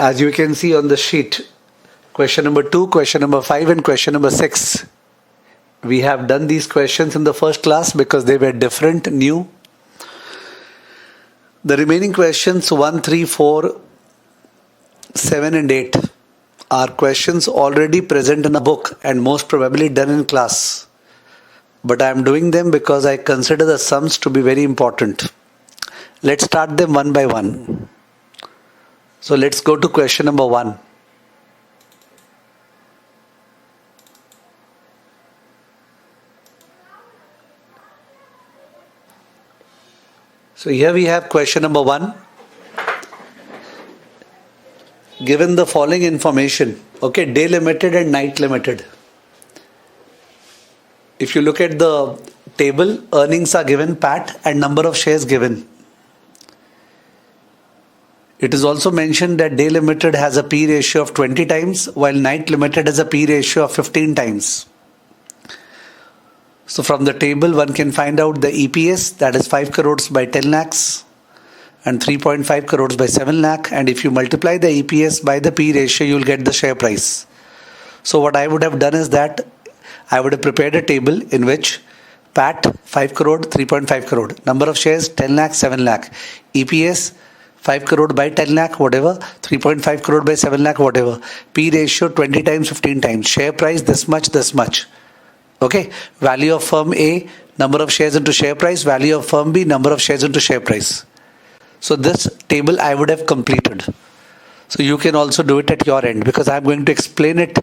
As you can see on the sheet, question number 2, question number 5 and question number 6. We have done these questions in the first class because they were different, new. The remaining questions 1, 3, 4, 7 and 8 are questions already present in a book and most probably done in class. But I am doing them because I consider the sums to be very important. Let's start them one by one. So let's go to question number 1. So here we have question number 1. Given the following information, okay, day limited and night limited. If you look at the table, earnings are given, PAT, and number of shares given. It is also mentioned that day limited has a P ratio of 20 times, while night limited has a P ratio of 15 times. So from the table, one can find out the EPS, that is 5 crores by 10 lakhs and 3.5 crores by 7 lakh. And if you multiply the EPS by the P ratio, you will get the share price. So what I would have done is that I would have prepared a table in which PAT 5 crore, 3.5 crore, number of shares 10 lakh, 7 lakh, EPS 5 crore by 10 lakh, whatever, 3.5 crore by 7 lakh, whatever, P ratio 20 times, 15 times, share price this much, this much. Okay, value of firm A, number of shares into share price, value of firm B, number of shares into share price. So this table I would have completed. So you can also do it at your end because I am going to explain it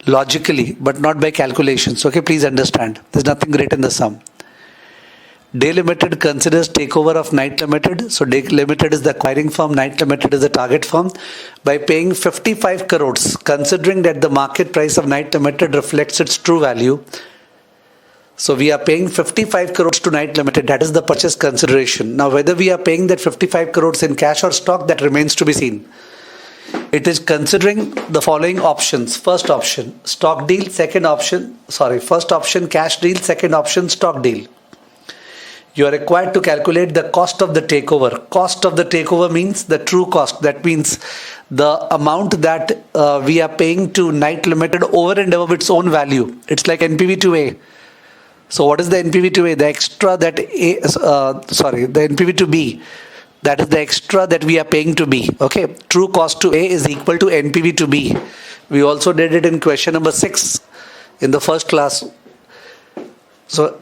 logically but not by calculations. Okay, please understand. There's nothing great in the sum. Day limited considers takeover of night limited. So day limited is the acquiring firm, night limited is the target firm. By paying 55 crores, considering that the market price of night limited reflects its true value. So we are paying 55 crores to night limited. That is the purchase consideration. Now whether we are paying that 55 crores in cash or stock, that remains to be seen. It is considering the following options. First option, stock deal. First option, cash deal. Second option, stock deal. You are required to calculate the cost of the takeover. Cost of the takeover means the true cost. That means the amount that we are paying to night limited over and above its own value. It's like NPV to A. So what is the NPV to A? The extra that the NPV to B. That is the extra that we are paying to B. Okay, true cost to A is equal to NPV to B. We also did it in question number 6 in the first class. So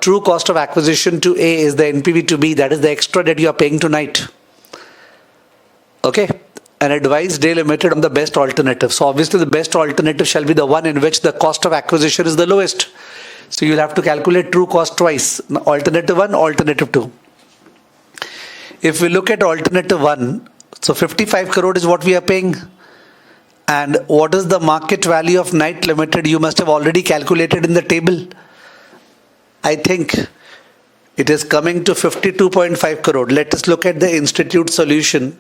true cost of acquisition to A is the NPV to B. That is the extra that you are paying tonight. Okay, and advise day limited on the best alternative. So obviously the best alternative shall be the one in which the cost of acquisition is the lowest. So you'll have to calculate true cost twice. Alternative 1, alternative 2. If we look at alternative 1, so 55 crore is what we are paying. And what is the market value of night limited? You must have already calculated in the table. I think it is coming to 52.5 crore. Let us look at the institute solution.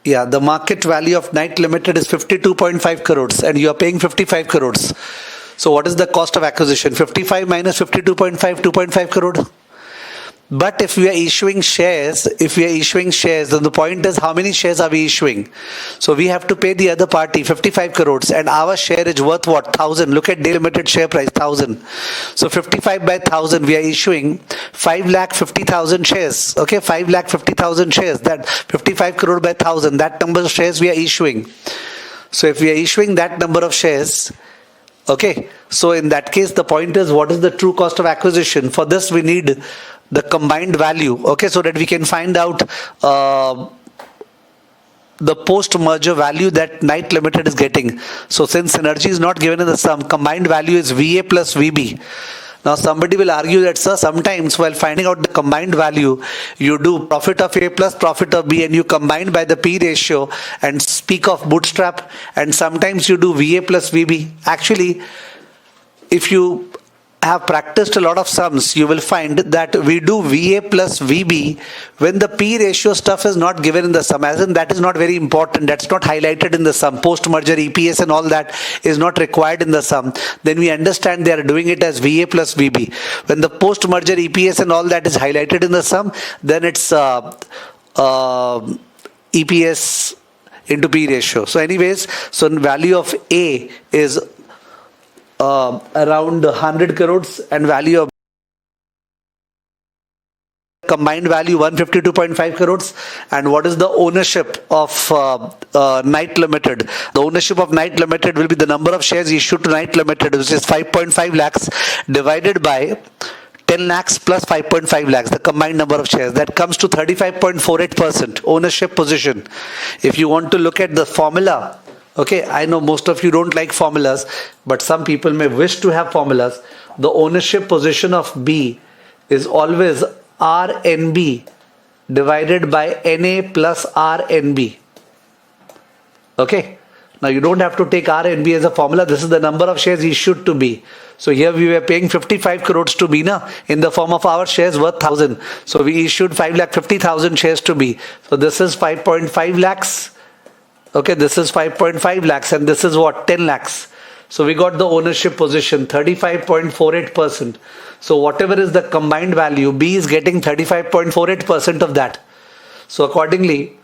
Yeah, the market value of night limited is 52.5 crores and you are paying 55 crores. So what is the cost of acquisition? 55 minus 52.5, 2.5 crore. But if we are issuing shares, then the point is how many shares are we issuing? So we have to pay the other party 55 crores and our share is worth what? 1000. Look at day limited share price, 1000. So 55 by 1000, we are issuing 5,50,000 shares. Okay, 5,50,000 shares. That 55 crore by 1000, that number of shares we are issuing. So if we are issuing that number of shares, okay, so in that case, the point is what is the true cost of acquisition? For this, we need the combined value, okay, so that we can find out the post-merger value that night limited is getting. So since synergy is not given in the sum, combined value is VA plus VB. Now somebody will argue that, sir, sometimes while finding out the combined value, you do profit of A plus profit of B and you combine by the P ratio and speak of bootstrap, and sometimes you do VA plus VB. Actually, if you have practiced a lot of sums, you will find that we do VA plus VB when the P ratio stuff is not given in the sum, as in that is not very important, that's not highlighted in the sum. Post-merger EPS and all that is not required in the sum. Then we understand they are doing it as VA plus VB. When the post-merger EPS and all that is highlighted in the sum, then it's EPS into P ratio. So anyways, so value of A is around 100 crores and value of combined value 152.5 crores. And what is the ownership of Knight Limited? The ownership of Knight Limited will be the number of shares issued to Knight Limited, which is 5.5 lakhs divided by 10 lakhs plus 5.5 lakhs, the combined number of shares. That comes to 35.48% ownership position. If you want to look at the formula, okay, I know most of you don't like formulas, but some people may wish to have formulas. The ownership position of B is always RNB divided by NA plus RNB. Okay. Now you don't have to take RNB as a formula. This is the number of shares issued to B. So here we were paying 55 crores to B in the form of our shares worth 1,000. So we issued 5,50,000 shares to B. So this is 5.5 lakhs. Okay, this is 5.5 lakhs and this is what? 10 lakhs. So we got the ownership position 35.48%. So whatever is the combined value, B is getting 35.48% of that. So accordingly,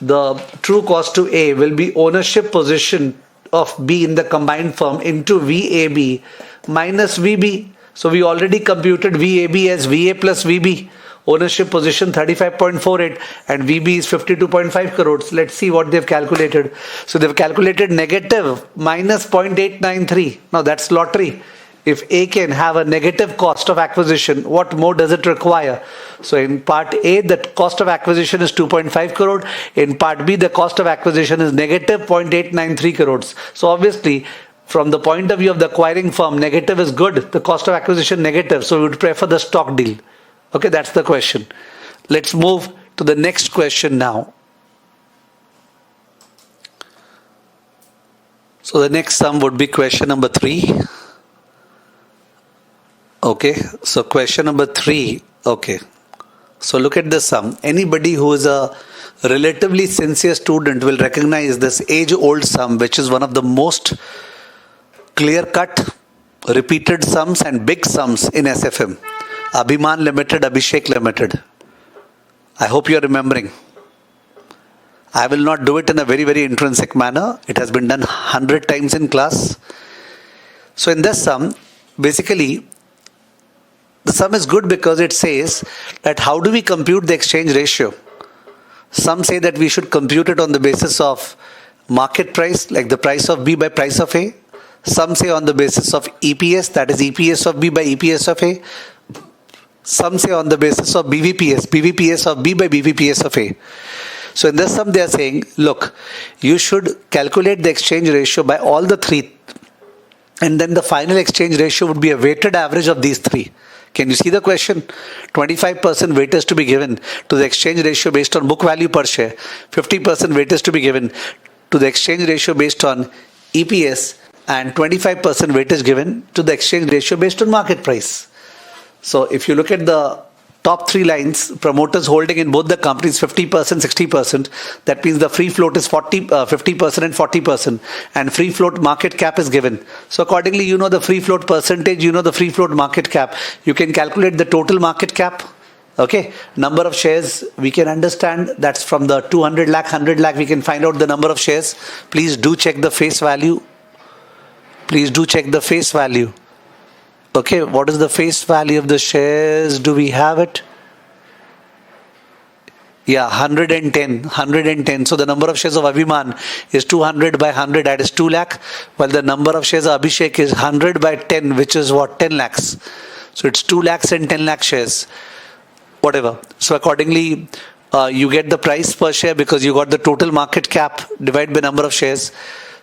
the true cost to A will be ownership position of B in the combined firm into VAB minus VB. So we already computed VAB as VA plus VB. Ownership position 35.48 and VB is 52.5 crores. Let's see what they've calculated. So they've calculated negative minus 0.893. Now that's lottery. If A can have a negative cost of acquisition, what more does it require? So in part A, the cost of acquisition is 2.5 crore. In part B, the cost of acquisition is negative 0.893 crores. So obviously, from the point of view of the acquiring firm, negative is good. The cost of acquisition negative. So we would prefer the stock deal. Okay, that's the question. Let's move to the next question now. So the next sum would be question number 3. Okay, so question number 3. Okay, so look at the sum. Anybody who is a relatively sincere student will recognize this age-old sum, which is one of the most clear-cut, repeated sums and big sums in SFM. Abhiman Limited, Abhishek Limited. I hope you are remembering. I will not do it in a very, very intrinsic manner. It has been done 100 times in class. So in this sum, basically, the sum is good because it says that how do we compute the exchange ratio? Some say that we should compute it on the basis of market price, like the price of B by price of A. Some say on the basis of EPS, that is EPS of B by EPS of A. Some say on the basis of BVPS, BVPS of B by BVPS of A. So in this sum they are saying, look, you should calculate the exchange ratio by all the three, and then the final exchange ratio would be a weighted average of these three. Can you see the question? 25% weightage to be given to the exchange ratio based on book value per share. 50% weightage to be given to the exchange ratio based on EPS, and 25% weightage given to the exchange ratio based on market price. So if you look at the top three lines, promoters holding in both the companies 50%, 60%. That means the free float is 50% and 40%. And free float market cap is given. So accordingly, you know the free float percentage, you know the free float market cap. You can calculate the total market cap. Okay, number of shares, we can understand that's from the 200 lakh, 100 lakh, we can find out the number of shares. Please do check the face value. Please do check the face value. Okay, what is the face value of the shares? Do we have it? Yeah, 110. So the number of shares of Abhiman is 200 by 100, that is 2 lakh. While the number of shares of Abhishek is 100 by 10, which is what? 10 lakhs. So it's 2 lakhs and 10 lakh shares. Whatever. So accordingly, you get the price per share because you got the total market cap divided by number of shares.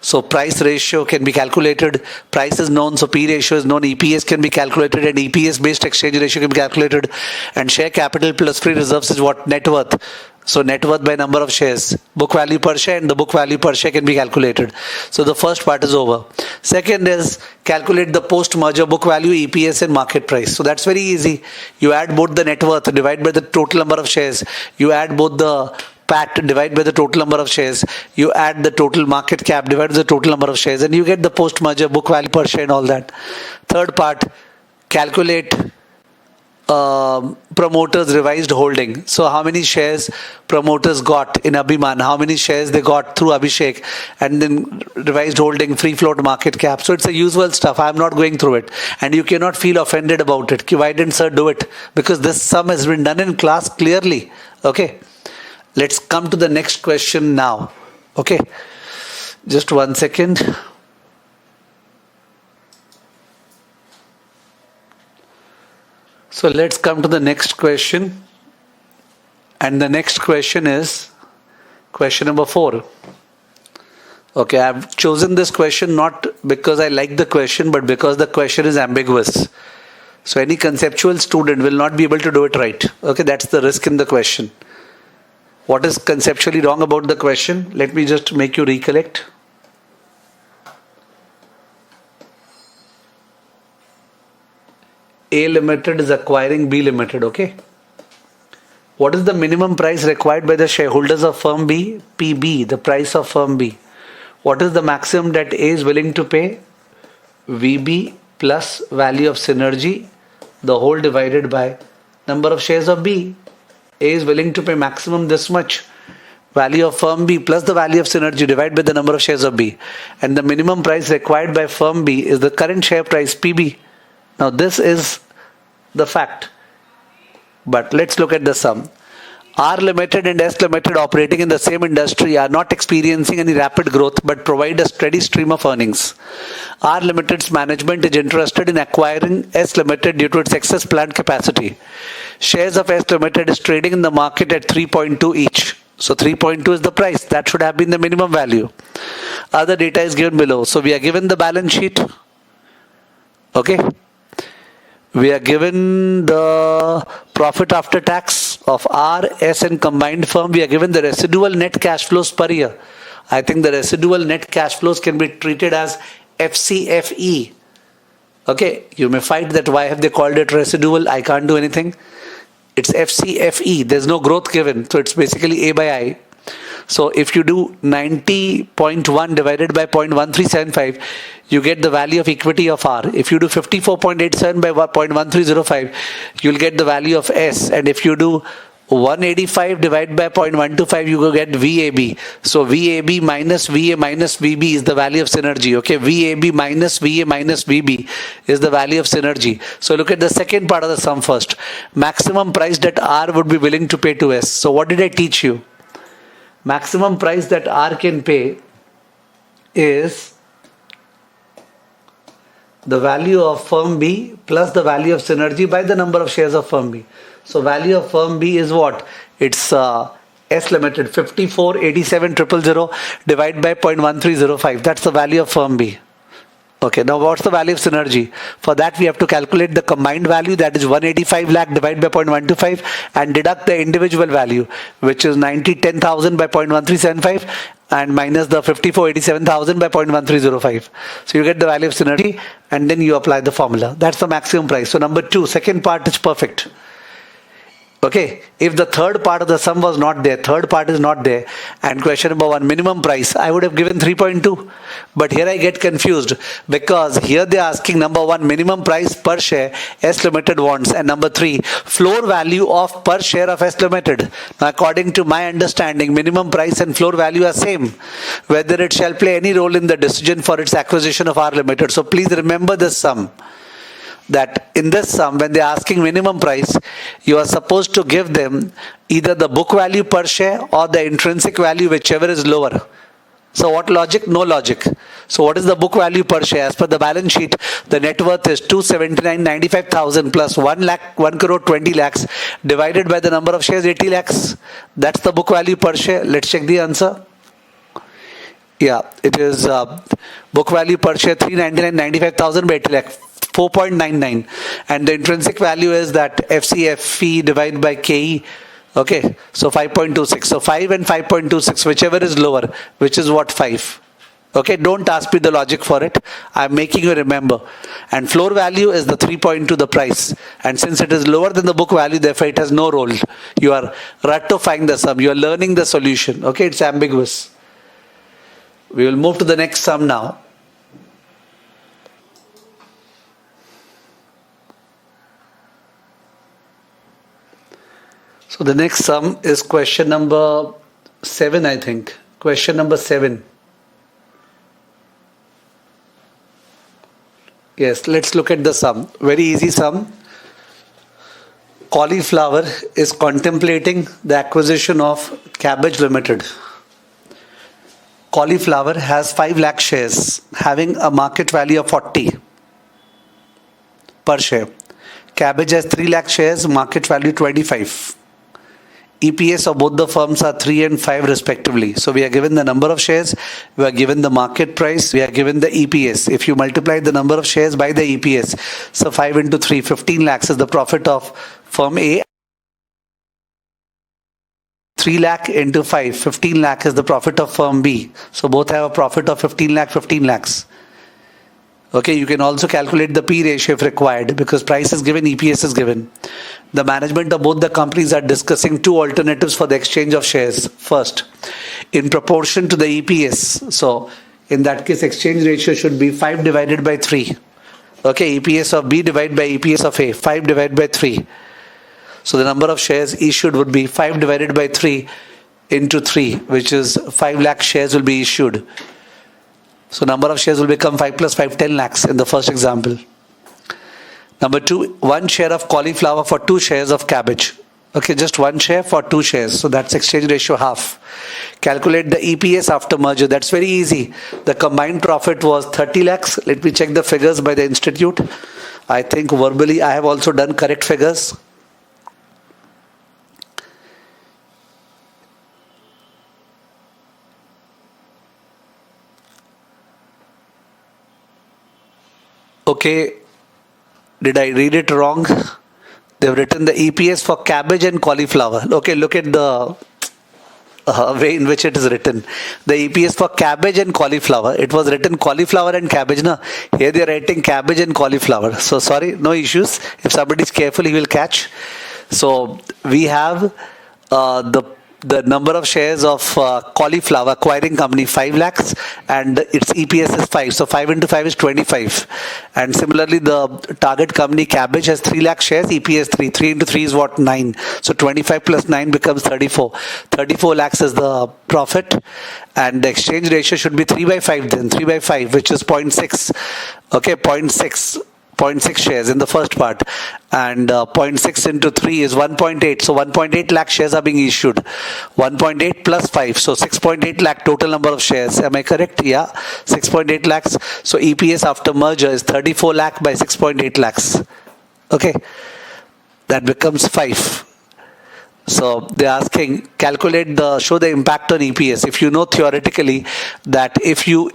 So price ratio can be calculated, price is known, so P ratio is known, EPS can be calculated, and EPS based exchange ratio can be calculated, and share capital plus free reserves is what? Net worth. So net worth by number of shares, book value per share, and the book value per share can be calculated. So the first part is over. Second is calculate the post-merger book value, EPS and market price. So that's very easy. You add both the net worth, divide by the total number of shares. You add both the PAT, divide by the total number of shares. You add the total market cap, divide by the total number of shares, and you get the post-merger book value per share and all that. Third part, calculate promoters revised holding. So how many shares promoters got in Abhiman, how many shares they got through Abhishek, and then revised holding, free float, market cap. So it's a usual stuff. I'm not going through it, and you cannot feel offended about it. Why didn't sir do it? Because this sum has been done in class clearly. Okay, let's come to the next question now. Okay, just 1 second. So let's come to the next question. And the next question is question number 4. Okay, I've chosen this question not because I like the question, but because the question is ambiguous. So any conceptual student will not be able to do it right. Okay, that's the risk in the question. What is conceptually wrong about the question? Let me just make you recollect. A Limited is acquiring B Limited, okay? What is the minimum price required by the shareholders of firm B? PB, the price of firm B. What is the maximum that A is willing to pay? VB plus value of synergy, the whole divided by number of shares of B. A is willing to pay maximum this much. Value of firm B plus the value of synergy divided by the number of shares of B. And the minimum price required by firm B is the current share price PB. Now this is the fact. But let's look at the sum. R Limited and S Limited operating in the same industry are not experiencing any rapid growth but provide a steady stream of earnings. R Limited's management is interested in acquiring S Limited due to its excess plant capacity. Shares of S Limited is trading in the market at 3.2 each. So 3.2 is the price. That should have been the minimum value. Other data is given below. So we are given the balance sheet. Okay. We are given the profit after tax of R, S and combined firm. We are given the residual net cash flows per year. I think the residual net cash flows can be treated as FCFE. Okay, you may fight that why have they called it residual? I can't do anything. It's FCFE. There's no growth given. So it's basically A by I. So if you do 90.1 divided by 0.1375, you get the value of equity of R. If you do 54.87 by 0.1305, you'll get the value of S. And if you do 185 divided by 0.125, you will get VAB. So VAB minus VA minus VB is the value of synergy. Okay, VAB minus VA minus VB is the value of synergy. So look at the second part of the sum first. Maximum price that R would be willing to pay to S. So what did I teach you? Maximum price that R can pay is the value of firm B plus the value of synergy by the number of shares of firm B. So value of firm B is what? It's S Limited 54,87,000 divided by 0.1305. That's the value of firm B. Okay, now what's the value of synergy? For that we have to calculate the combined value, that is 185 lakh divided by 0.125 and deduct the individual value, which is 90,10,000 by 0.1375 and minus the 54,87,000 by 0.1305. So you get the value of synergy and then you apply the formula. That's the maximum price. So number 2, second part is perfect. Okay, if the third part of the sum was not there, third part is not there, and question number 1, minimum price, I would have given 3.2. But here I get confused because here they are asking number 1, minimum price per share S Limited wants, and number 3, floor value of per share of S Limited. Now according to my understanding, minimum price and floor value are same, whether it shall play any role in the decision for its acquisition of R Limited. So please remember this sum. That in this sum, when they are asking minimum price, you are supposed to give them either the book value per share or the intrinsic value, whichever is lower. So what logic? No logic. So what is the book value per share? As per the balance sheet, the net worth is 279,95,000 plus 1 crore 20 lakhs divided by the number of shares 80 lakhs. That's the book value per share. Let's check the answer. Yeah, it is book value per share 399,95,000 by 80 lakhs. 4.99, and the intrinsic value is that FCFE divided by KE. Okay, so 5.26. So 5 and 5.26, whichever is lower, which is what 5. Okay, don't ask me the logic for it. I'm making you remember. And floor value is the 3.2, the price. And since it is lower than the book value, therefore it has no role. You are ratifying the sum. You are learning the solution. Okay, it's ambiguous. We will move to the next sum now. So the next sum is question number 7, I think. Question number 7. Yes, let's look at the sum. Very easy sum. Cauliflower is contemplating the acquisition of Cabbage Limited. Cauliflower has 5 lakh shares having a market value of 40 per share. Cabbage has 3 lakh shares, market value 25. EPS of both the firms are 3 and 5 respectively. So we are given the number of shares, we are given the market price, we are given the EPS. If you multiply the number of shares by the EPS, so 5 into 3, 15 lakhs is the profit of firm A. 3 lakh into 5, 15 lakh is the profit of firm B. So both have a profit of 15 lakh, 15 lakhs. Okay, you can also calculate the P ratio if required because price is given, EPS is given. The management of both the companies are discussing 2 alternatives for the exchange of shares. First, in proportion to the EPS. So in that case, exchange ratio should be 5 divided by 3. Okay, EPS of B divided by EPS of A, 5 divided by 3. So the number of shares issued would be 5 divided by 3 into 3, which is 5 lakh shares will be issued. So number of shares will become 5 plus 5, 10 lakhs in the first example. Number 2, 1 share of cauliflower for 2 shares of cabbage. Okay, just 1 share for 2 shares. So that's exchange ratio half. Calculate the EPS after merger. That's very easy. The combined profit was 30 lakhs. Let me check the figures by the institute. I think verbally I have also done correct figures. Okay, did I read it wrong? They've written the EPS for cabbage and cauliflower. Okay, look at the way in which it is written. The EPS for cabbage and cauliflower. It was written cauliflower and cabbage. Na? Here they are writing cabbage and cauliflower. So sorry, no issues. If somebody is careful, he will catch. So we have the number of shares of cauliflower acquiring company 5 lakhs and its EPS is 5. So 5 into 5 is 25. And similarly, the target company cabbage has 3 lakh shares, EPS 3. 3 into 3 is what? 9. So 25 plus 9 becomes 34. 34 lakhs is the profit. And the exchange ratio should be 3 by 5 then. 3 by 5, which is 0.6. Okay, 0.6 shares in the first part, and 0.6 into 3 is 1.8. So 1.8 lakh shares are being issued. 1.8 plus 5, so 6.8 lakh total number of shares. Am I correct? Yeah, 6.8 lakhs. So EPS after merger is 34 lakh by 6.8 lakhs. Okay, that becomes 5. So they're asking, show the impact on EPS. If you know theoretically that if you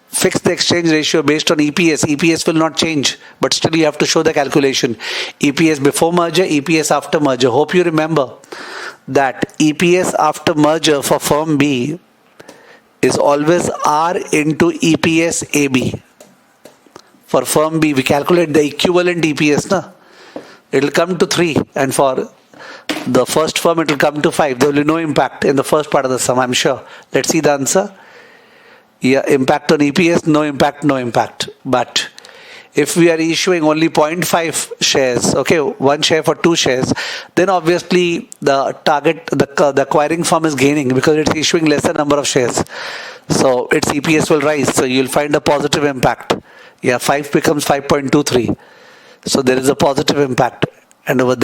fix the exchange ratio based on EPS will not change, but still you have to show the calculation. EPS before merger, EPS after merger. Hope you remember that EPS after merger for firm B is always R into EPS AB. For firm B, we calculate the equivalent EPS. Na? It will come to 3, and for the first firm it will come to 5. There will be no impact in the first part of the sum, I'm sure. Let's see the answer. Yeah, impact on EPS, no impact. But if we are issuing only 0.5 shares, okay, 1 share for 2 shares, then obviously the acquiring firm is gaining because it's issuing lesser number of shares. So its EPS will rise. So you'll find a positive impact. Yeah, 5 becomes 5.23. So there is a positive impact. And over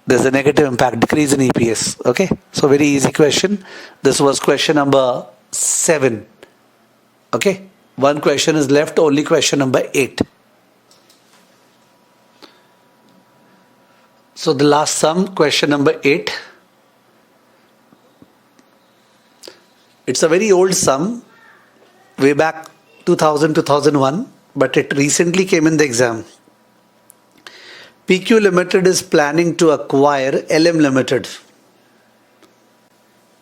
there's a negative impact, decrease in EPS. Okay, so very easy question. This was question number 7. Okay, one question is left, only question number 8. So the last sum, question number 8. It's a very old sum, way back 2000-2001, but it recently came in the exam. PQ Limited is planning to acquire LM Limited.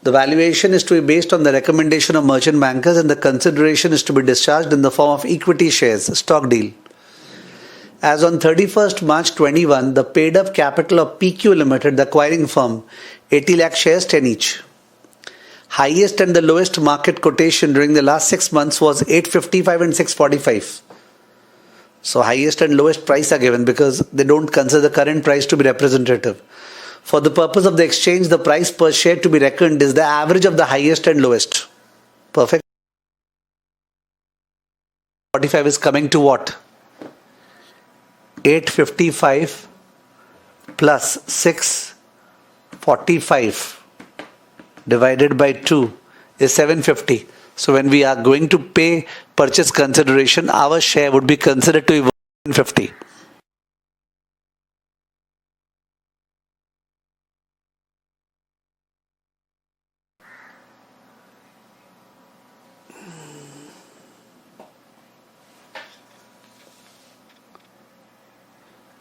The valuation is to be based on the recommendation of merchant bankers and the consideration is to be discharged in the form of equity shares, stock deal. As on 31st March 21, the paid up capital of PQ Limited, the acquiring firm, 80 lakh shares, 10 each. Highest and the lowest market quotation during the last 6 months was 855 and 645. So highest and lowest price are given because they don't consider the current price to be representative. For the purpose of the exchange, the price per share to be reckoned is the average of the highest and lowest. Perfect. 45 is coming to what? 855 plus 645 divided by 2 is 750. So when we are going to pay purchase consideration, our share would be considered to be 150.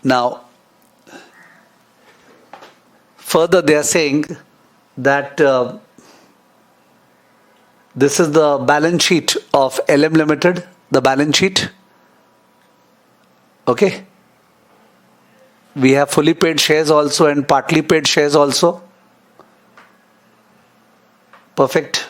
Now, further they are saying that this is the balance sheet of LM Limited, the balance sheet. Okay. We have fully paid shares also and partly paid shares also. Perfect.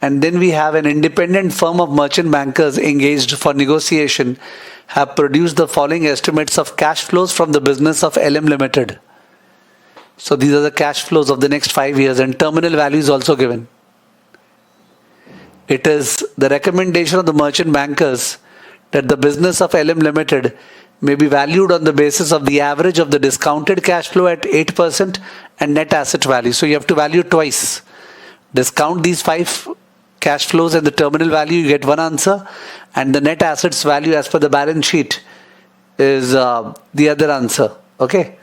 And then we have an independent firm of merchant bankers engaged for negotiation have produced the following estimates of cash flows from the business of LM Limited. So these are the cash flows of the next 5 years and terminal value is also given. It is the recommendation of the merchant bankers that the business of LM Limited may be valued on the basis of the average of the discounted cash flow at 8% and net asset value. So you have to value twice. Discount these 5 cash flows and the terminal value, you get one answer, and the net assets value as per the balance sheet is the other answer. Okay.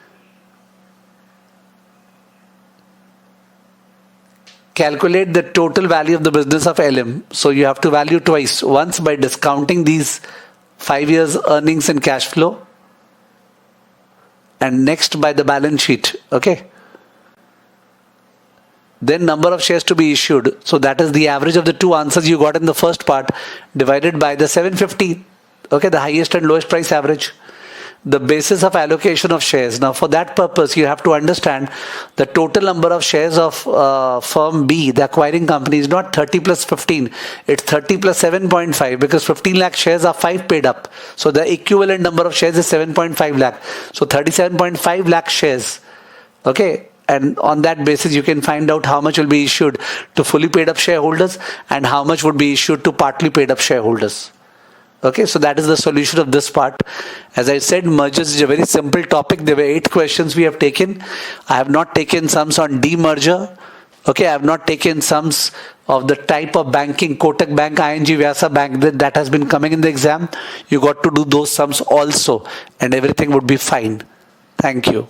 Calculate the total value of the business of LM. So you have to value twice. Once by discounting these 5 years earnings and cash flow, and next by the balance sheet. Okay. Then number of shares to be issued. So that is the average of the two answers you got in the first part divided by the 750. Okay, the highest and lowest price average. The basis of allocation of shares. Now for that purpose, you have to understand the total number of shares of firm B, the acquiring company, is not 30 plus 15. It's 30 plus 7.5 because 15 lakh shares are 5 paid up. So the equivalent number of shares is 7.5 lakh. So 37.5 lakh shares. Okay. And on that basis, you can find out how much will be issued to fully paid up shareholders and how much would be issued to partly paid up shareholders. Okay, so that is the solution of this part. As I said, mergers is a very simple topic. There were 8 questions we have taken. I have not taken sums on demerger. Okay, I have not taken sums of the type of banking, Kotak Bank, ING, Vyasa Bank, that has been coming in the exam. You got to do those sums also and everything would be fine. Thank you.